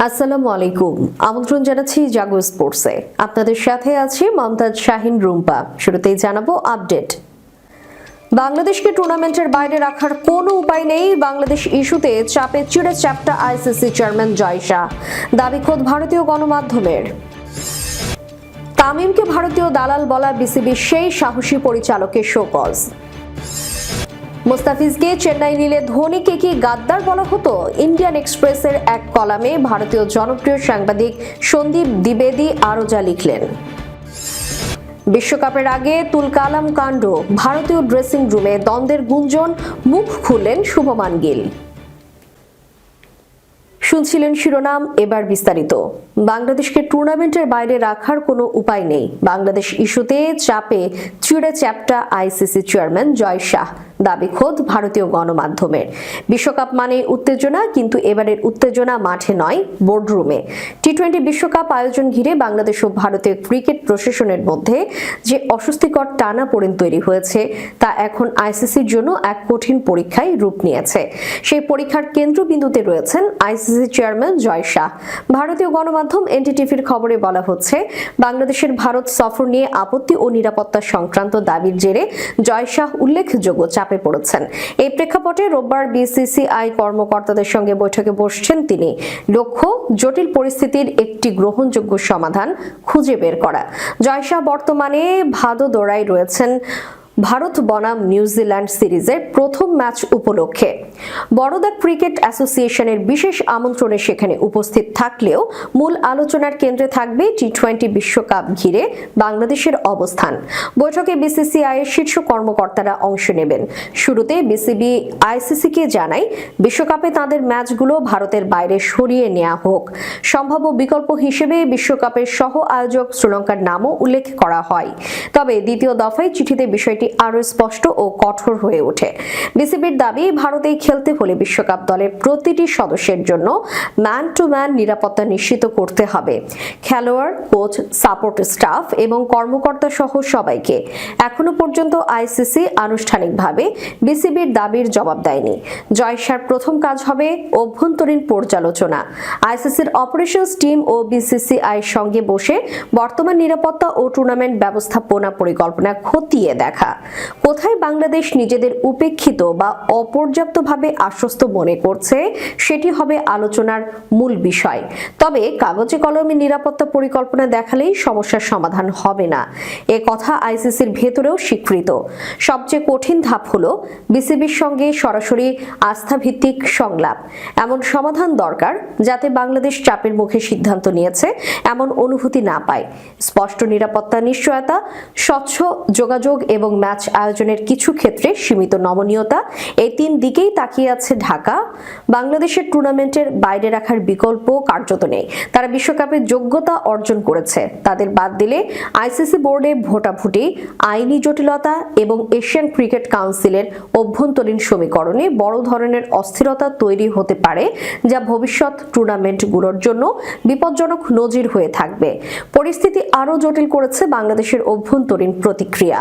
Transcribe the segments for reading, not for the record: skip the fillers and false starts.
আসসালামু আলাইকুম। আমন্ত্রণ জানাচ্ছি জাগো স্পোর্টসে। আপনাদের সাথে আছি মমতাজ শাহিন রুম্পা। শুরুতেই জানাবো আপডেট। বাংলাদেশকে টুর্নামেন্টের বাইরে রাখার কোনো উপায় নেই। বাংলাদেশ ইস্যুতে চাপে চিড়ে চ্যাপ্টা আইসিসি চেয়ারম্যান জয় শাহ, দাবি খোদ ভারতীয় গণমাধ্যমের। তামিমকে ভারতীয় দালাল বলা বিসিবির সেই সাহসী পরিচালকের শোকজ। মুস্তাফিজকে চেন্নাই নিলে ধোনিকে কি গাদ্দার বলা হতো? ইন্ডিয়ান এক্সপ্রেসের এক কলামে ভারতীয় জনপ্রিয় সাংবাদিক সন্দীপ দ্বিবেদী আরও যা লিখলেন। বিশ্বকাপের আগে তুলকালাম কাণ্ড, ভারতীয় ড্রেসিং রুমে দ্বন্দ্বের গুঞ্জন, মুখ খুললেন শুভমান গিল। শুনছিলেন শিরোনাম, এবার বিস্তারিত। বাংলাদেশকে টুর্নামেন্টের বাইরে রাখার কোনো উপায় নেই। বাংলাদেশ ইস্যুতে চাপে চিড়ে চ্যাপ্টা আইসিসি চেয়ারম্যান জয় শাহ, দাবি খোদ ভারতীয় গণমাধ্যমের। বিশ্বকাপ মানে উত্তেজনা, কিন্তু এবারের উত্তেজনা মাঠে নয়, বোর্ডরুমে। টি-20 বিশ্বকাপ আয়োজন ঘিরে বাংলাদেশ ও ভারতীয় ক্রিকেট প্রশাসনের মধ্যে যে অস্বস্তিকর টানাপোড়েন তৈরি হয়েছে, তা এখন আইসিসির জন্য এক কঠিন পরীক্ষায় রূপ নিয়েছে। সেই পরীক্ষার কেন্দ্রবিন্দুতে রয়েছেন আইসিসি চেয়ারম্যান জয় শাহ। ভারতীয় গণমাধ্যম এনডিটিভির খবরে বলা হচ্ছে, বাংলাদেশের ভারত সফর নিয়ে আপত্তি ও নিরাপত্তা সংক্রান্ত দাবির জেরে জয় শাহ উল্লেখযোগ্য চাপে পড়েছেন। এই প্রেক্ষাপটে রোববার বিসিসিআই কর্মকর্তাদের সঙ্গে বৈঠকে বসছেন তিনি। লক্ষ্য, জটিল পরিস্থিতির একটি গ্রহণযোগ্য সমাধান খুঁজে বের করা। জয় শাহ বর্তমানে ভাদোদরায় রয়েছেন ভারত বনাম নিউজিল্যান্ড সিরিজের প্রথম ম্যাচ উপলক্ষে। বরোদা ক্রিকেট অ্যাসোসিয়েশনের বিশেষ আমন্ত্রণে সেখানে উপস্থিত থাকলেও মূল আলোচনার কেন্দ্রে থাকবে টি-20 বিশ্বকাপ ঘিরে বাংলাদেশের অবস্থান। বৈঠকে বিসিসিআই এর শীর্ষ কর্মকর্তারা অংশ নেবেন। শুরুতে বিসিবি আইসিসিকে জানায়, বিশ্বকাপে তাদের ম্যাচগুলো ভারতের বাইরে সরিয়ে নেওয়া হোক। সম্ভাব্য বিকল্প হিসেবে বিশ্বকাপের সহ আয়োজক শ্রীলঙ্কার নামও উল্লেখ করা হয়। তবে দ্বিতীয় দফায় চিঠিতে বিষয়টি আরো স্পষ্ট ও কঠোর হয়ে ওঠে। বিসিবির দাবি, ভারতেই খেলতে হলে বিশ্বকাপ দলের প্রতিটি সদস্যের জন্য ম্যান টু ম্যান নিরাপত্তা নিশ্চিত করতে হবে। খেলোয়াড়, কোচ, সাপোর্ট স্টাফ এবং কর্মকর্তা সহ সবাইকে। এখনো পর্যন্ত আইসিসি আনুষ্ঠানিকভাবে বিসিবির দাবির জবাব দেয়নি। জয় শাহর প্রথম কাজ হবে অভ্যন্তরীণ পর্যালোচনা। আইসিসির অপারেশনস টিম ও বিসিসিআই সঙ্গে বসে বর্তমান নিরাপত্তা ও টুর্নামেন্ট ব্যবস্থাপনা পরিকল্পনা খতিয়ে দেখা। কোথায় বাংলাদেশ নিজেদের উপেক্ষিত বা অপর্যাপ্তভাবে আশ্বস্ত মনে করছে, সেটি হবে আলোচনার মূল বিষয়। তবে কাগজে কলমে নিরাপত্তা পরিকল্পনা দেখালেই সমস্যার সমাধান হবে না, এ কথা আইসিসির ভেতরেও স্বীকৃত। সবচেয়ে কঠিন ধাপ হলো বিসিবির সঙ্গে সরাসরি আস্থাভিত্তিক সংলাপ। এমন সমাধান দরকার যাতে বাংলাদেশ চাপের মুখে সিদ্ধান্ত নিয়েছে এমন অনুভূতি না পায়। স্পষ্ট নিরাপত্তা নিশ্চয়তা, স্বচ্ছ যোগাযোগ এবং ম্যাচ আয়োজনের কিছু ক্ষেত্রে সীমিত নমনীয়তা, এই তিন দিকেই তাকিয়ে আছে ঢাকা। বাংলাদেশের টুর্নামেন্টের বাইরে রাখার বিকল্প কার্যত নেই। তারা বিশ্বকাপের যোগ্যতা অর্জন করেছে, তাদের বাদ দিলে আইসিসি বোর্ডে ভোটাভুটি, আইনি জটিলতা এবং এশিয়ান ক্রিকেট কাউন্সিলের অভ্যন্তরীণ সমীকরণে বড় ধরনের অস্থিরতা তৈরি হতে পারে, যা ভবিষ্যৎ টুর্নামেন্টগুলোর জন্য বিপজ্জনক নজির হয়ে থাকবে। পরিস্থিতি আরও জটিল করেছে বাংলাদেশের অভ্যন্তরীণ প্রতিক্রিয়া।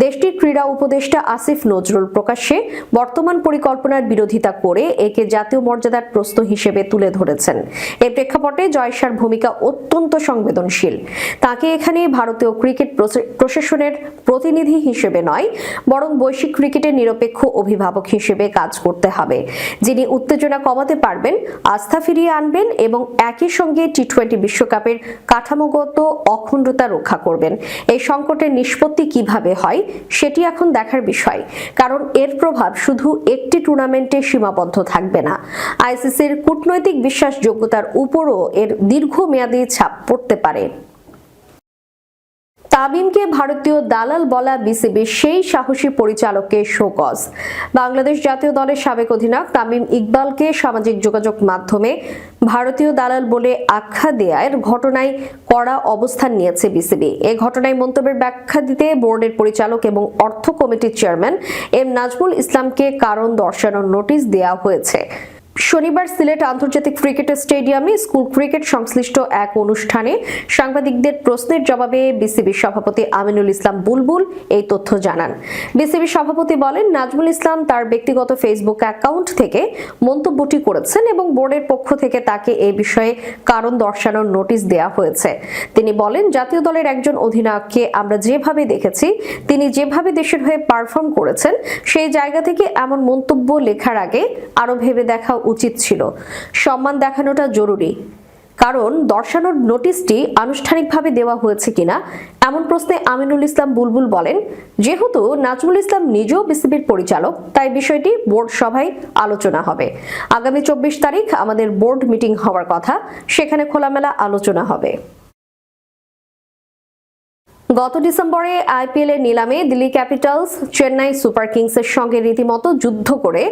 দেশটির ক্রীড়া উপদেষ্টা আসিফ নজরুল প্রকাশ্যে বর্তমান পরিকল্পনার বিরোধিতা করে একে জাতীয় মর্যাদার প্রশ্ন হিসেবে তুলে ধরেছেন। এই প্রেক্ষাপটে জয় শাহর ভূমিকা অত্যন্ত সংবেদনশীল। তাকে এখানে ভারতীয় ক্রিকেট প্রশাসনের প্রতিনিধি হিসেবে নয়, বরং বৈশ্বিক ক্রিকেটের নিরপেক্ষ অভিভাবক হিসেবে কাজ করতে হবে, যিনি উত্তেজনা কমাতে পারবেন, আস্থা ফিরিয়ে আনবেন এবং একই সঙ্গে টি-20 বিশ্বকাপের কাঠামোগত অখণ্ডতা রক্ষা করবেন। এই সংকটের নিষ্পত্তি কিভাবে হয় সেটি এখন দেখার বিষয়, কারণ এর প্রভাব শুধু একটি টুর্নামেন্টে সীমাবদ্ধ থাকবে না। আইসিসির কূটনৈতিক বিশ্বাসযোগ্যতার উপরও এর দীর্ঘমেয়াদী ছাপ পড়তে পারে। তামিমকে ভারতীয় দালাল বলা বিসিবির সেই সাহসী পরিচালকের শোকজ। বাংলাদেশ জাতীয় দলের সাবেক অধিনায়ক তামিম ইকবালকে সামাজিক যোগাযোগ মাধ্যমে ভারতীয় দালাল বলে আখ্যা দেওয়ার ঘটনায় কড়া অবস্থান নিয়েছে বিসিবি। এই ঘটনায় মন্তব্যের ব্যাখ্যা দিতে বোর্ডের পরিচালক এবং অর্থ কমিটির চেয়ারম্যান এম নাজমুল ইসলামকে কারণ দর্শানোর নোটিশ দেওয়া হয়েছে। শনিবার সিলেট আন্তর্জাতিক ক্রিকেট স্টেডিয়ামে স্কুল ক্রিকেট সংশ্লিষ্ট এক অনুষ্ঠানে সাংবাদিকদের প্রশ্নের জবাবে বিসিবি সভাপতি আমিনুল ইসলাম বুলবুল এই তথ্য জানান। বিসিবি সভাপতি বলেন, নাজমুল ইসলাম তার ব্যক্তিগত ফেসবুক অ্যাকাউন্ট থেকে মন্তব্যটি করেছেন এবং বোর্ডের পক্ষ থেকে তাকে এই বিষয়ে কারণ দর্শানোর নোটিশ দেওয়া হয়েছে। তিনি বলেন, জাতীয় দলের একজন অধিনায়ককে আমরা যেভাবে দেখেছি, তিনি যেভাবে দেশের হয়ে পারফর্ম করেছেন, সেই জায়গা থেকে এমন মন্তব্য লেখার আগে আরো ভেবে দেখা উচিত ছিল। সম্মান দেখানোটা জরুরি, কারণ দর্শানোর নোটিশটি আনুষ্ঠানিকভাবে দেওয়া হয়েছে কিনা এমন প্রশ্নে আমিনুল ইসলাম বুলবুল বলেন, যেহেতু নাজমুল ইসলাম নিজেও বিসিবির পরিচালক, তাই বিষয়টি বোর্ড সভায় আলোচনা হবে। আগামী 24 তারিখ আমাদের বোর্ড মিটিং হওয়ার কথা, সেখানে খোলামেলা আলোচনা হবে। গত ডিসেম্বরে আইপিএল এর নিলামে দিল্লি ক্যাপিটালস চেন্নাই সুপার কিংসের সঙ্গে রীতিমতো যুদ্ধ করে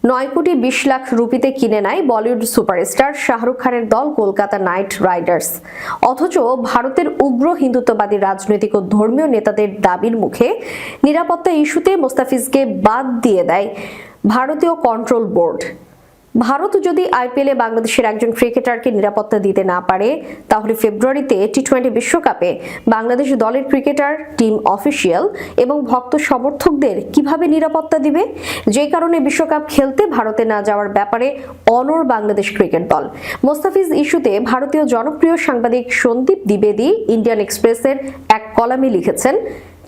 9 কোটি 20 লাখ রুপিতে কিনে নেয় বলিউড সুপারস্টার শাহরুখ খানের দল কলকাতা নাইট রাইডার্স। অথচ ভারতের উগ্র হিন্দুত্ববাদী রাজনৈতিক ও ধর্মীয় নেতাদের দাবির মুখে নিরাপত্তা ইস্যুতে মোস্তাফিজকে বাদ দিয়ে দেয় ভারতীয় কন্ট্রোল বোর্ড। ভারত যদি আইপিএলে বাংলাদেশের একজন ক্রিকেটারকে নিরাপত্তা দিতে না পারে, তাহলে ফেব্রুয়ারিতে টি-20 বিশ্বকাপে বাংলাদেশ দলের ক্রিকেটার, টিম অফিসিয়াল এবং ভক্ত সমর্থকদের কিভাবে নিরাপত্তা দিবে? যে কারণে বিশ্বকাপ খেলতে ভারতে না যাওয়ার ব্যাপারে অনড় বাংলাদেশ ক্রিকেট দল। মোস্তাফিজ ইস্যুতে ভারতীয় জনপ্রিয় সাংবাদিক সন্দীপ দ্বিবেদী ইন্ডিয়ান এক্সপ্রেসের এক কলামে লিখেছেন,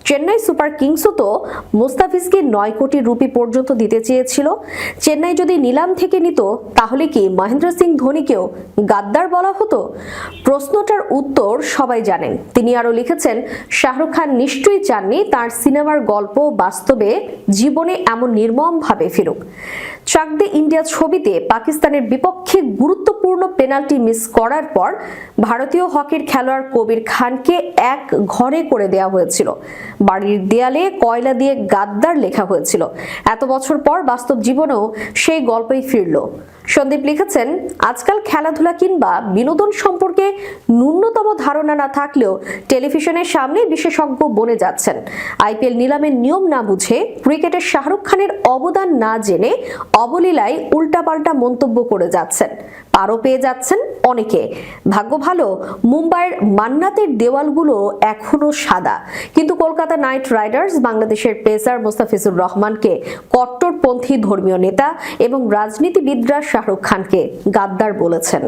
চেন্নাই সুপার কিংসও তো মোস্তাফিজকে 9 কোটি রুপি পর্যন্ত দিতে চেয়েছিল। চেন্নাই যদি নিলাম থেকে নিত, তাহলে কি মহেন্দ্র সিং ধোনিকেও গাদ্দার বলা হতো? প্রশ্নটার উত্তর সবাই জানেন। তিনি আরো লিখেছেন, শাহরুখ খান নিশ্চয়ই চাননি তার সিনেমার গল্প বাস্তবে জীবনে এমন নির্মমভাবে ফিরুক। চাক দে ইন্ডিয়া ছবিতে পাকিস্তানের বিপক্ষে গুরুত্বপূর্ণ পেনাল্টি মিস করার পর ভারতীয় হকির খেলোয়াড় কবির খানকে এক ঘরে করে দেওয়া হয়েছিল। বাড়ির দেয়ালে কয়লা দিয়ে গাদ্দার লেখা হয়েছিল। এত বছর পর বাস্তব জীবনেও সেই গল্পই ফিরল। সন্দীপ লিখেছেন, আজকাল খেলাধুলা কিংবা বিনোদন সম্পর্কে ন্যূনতম ধারণা না থাকলেও টেলিভিশনের সামনে বিশেষজ্ঞ বনে যাচ্ছেন। আইপিএল নিলামের নিয়ম না বুঝে, ক্রিকেটের শাহরুখ খানের অবদান না জেনে অবলীলায় উল্টাপাল্টা মন্তব্য করে যাচ্ছেন। পারও পেয়ে যাচ্ছেন অনেকে। ভাগ্য ভালো, মুম্বাইয়ের মান্নাতের দেওয়ালগুলো এখনো সাদা, কিন্তু কলকাতা নাইট রাইডার্স বাংলাদেশের পেসার মোস্তাফিজুর রহমানকে কট্টরপন্থী ধর্মীয় নেতা এবং রাজনীতিবিদরা শাহরুখ খানকে গাদ্দার বলেছেন।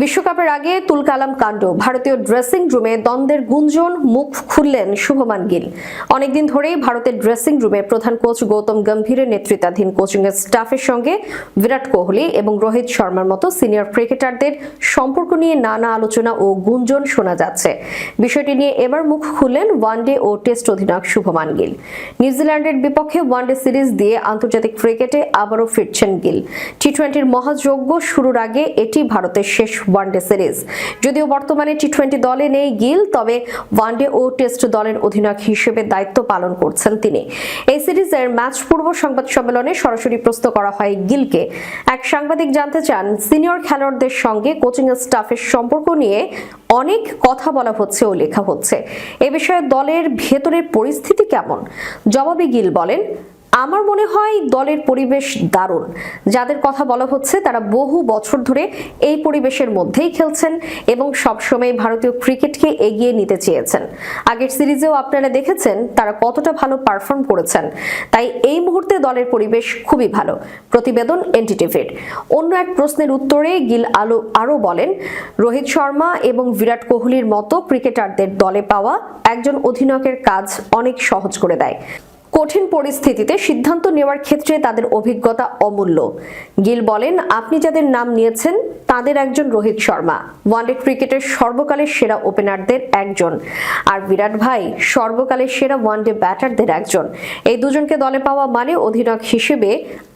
বিশ্বকাপের আগে তুলকালাম কাণ্ড, ভারতীয় ড্রেসিং রুমে দ্বন্দ্বের গুঞ্জন, মুখ খুললেন শুভমান গিল। অনেকদিন ধরেই ভারতের ড্রেসিং রুমে প্রধান কোচ গৌতম গম্ভীরের নেতৃত্বাধীন কোচিং স্টাফের সঙ্গে বিরাট কোহলি এবং রোহিত শর্মার মতো সিনিয়র ক্রিকেটারদের সম্পর্ক নিয়ে নানা আলোচনা ও গুঞ্জন শোনা যাচ্ছে। বিষয়টি নিয়ে এবার মুখ খুললেন ওয়ানডে ও টেস্ট অধিনায়ক শুভমান গিল। নিউজিল্যান্ডের বিপক্ষে ওয়ানডে সিরিজ দিয়ে আন্তর্জাতিক ক্রিকেটে আবারও ফিরছেন গিল। টি-20 মহাযজ্ঞ শুরুর আগে এটি ভারতের শেষ ওয়ানডে সিরিজ। যদিও বর্তমানে টি-20 দলে নেই গিল, তবে ওয়ানডে ও টেস্ট দলের অধিনায়ক হিসেবে দায়িত্ব পালন করছেন তিনি। এই সিরিজের ম্যাচ পূর্ব সংবাদ সম্মেলনে সরাসরি প্রশ্ন করা হয় গিলকে। এক সাংবাদিক জানতে চান, সিনিয়র খেলোয়াড়দের সঙ্গে কোচিং স্টাফের সম্পর্ক নিয়ে অনেক কথা বলা হচ্ছে ও লেখা হচ্ছে, এ বিষয়ে দলের ভেতরের পরিস্থিতি কেমন? জবাবে গিল বলেন, আমার মনে হয় দলের পরিবেশ দারুণ। যাদের কথা বলা হচ্ছে তারা বহু বছর ধরে এই পরিবেশের মধ্যেই খেলছেন এবং সবসময় ভারতীয় ক্রিকেটকে এগিয়ে নিতে চেয়েছেন। আগের সিরিজেও আপনারা দেখেছেন তারা কতটা ভালো পারফর্ম করেছেন। তাই এই মুহূর্তে দলের পরিবেশ খুবই ভালো। প্রতিবেদন এনডিটিভির। অন্য এক প্রশ্নের উত্তরে গিল আরো বলেন, রোহিত শর্মা এবং বিরাট কোহলির মতো ক্রিকেটারদের দলে পাওয়া একজন অধিনায়কের কাজ অনেক সহজ করে দেয়। কঠিন পরিস্থিতিতে সিদ্ধান্ত নেওয়ার ক্ষেত্রে তাদের অভিজ্ঞতা অমূল্য। গিল বলেন, আপনি যাদের নাম নিয়েছেন তাদের একজন রোহিত শর্মা, ওয়ানডে ক্রিকেটের সর্বকালের সেরা ওপেনারদের একজন, আর বিরাট ভাই সর্বকালের সেরা ওয়ানডে ব্যাটারদের একজন। এই দুজনকে দলে পাওয়া মানে অধিনায়ক হিসেবে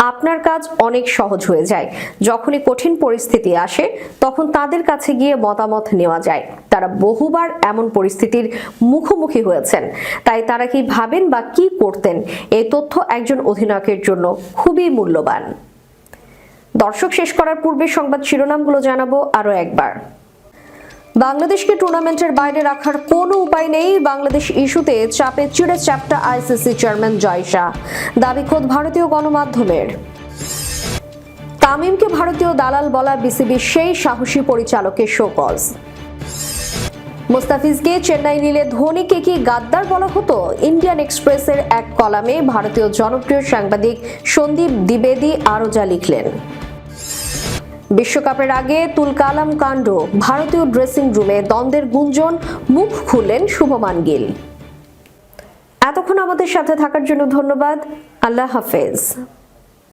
আপনার কাজ অনেক সহজ হয়ে যায়। যখনই কঠিন পরিস্থিতি আসে তখন তাদের কাছে গিয়ে মতামত নেওয়া যায়। তারা বহুবার এমন পরিস্থিতির মুখোমুখি হয়েছেন, তাই তারা কি ভাবেন বা কি করতেন, এই তথ্য একজন অধিনায়কের জন্য খুবই মূল্যবান। দর্শক, শেষ করার পূর্বে সংবাদ শিরোনামগুলো জানাবো আরো একবার। বাংলাদেশকে টুর্নামেন্টের বাইরে রাখার কোনো উপায় নেই, বাংলাদেশ ইস্যুতে চাপে চিড়ে চ্যাপ্টা আইসিসি চেয়ারম্যান জয় শাহ, দাবি খোদ ভারতীয় গণমাধ্যমের। তামিমকে ভারতীয় দালাল বলা বিসিবির সেই সাহসী পরিচালকের শোকজ। মুস্তাফিজকে চেন্নাই নিলে ধোনিকে কি গাদ্দার বলা হতো? ইন্ডিয়ান এক্সপ্রেসের এক কলামে ভারতীয় জনপ্রিয় সাংবাদিক সন্দীপ দ্বিবেদী আরও যা লিখলেন। বিশ্বকাপের আগে তুলকালাম কাণ্ড, ভারতীয় ড্রেসিং রুমে দ্বন্দ্বের গুঞ্জন, মুখ খুললেন শুভমান গিল। এতক্ষণ আমাদের সাথে থাকার জন্য ধন্যবাদ। আল্লাহ হাফেজ।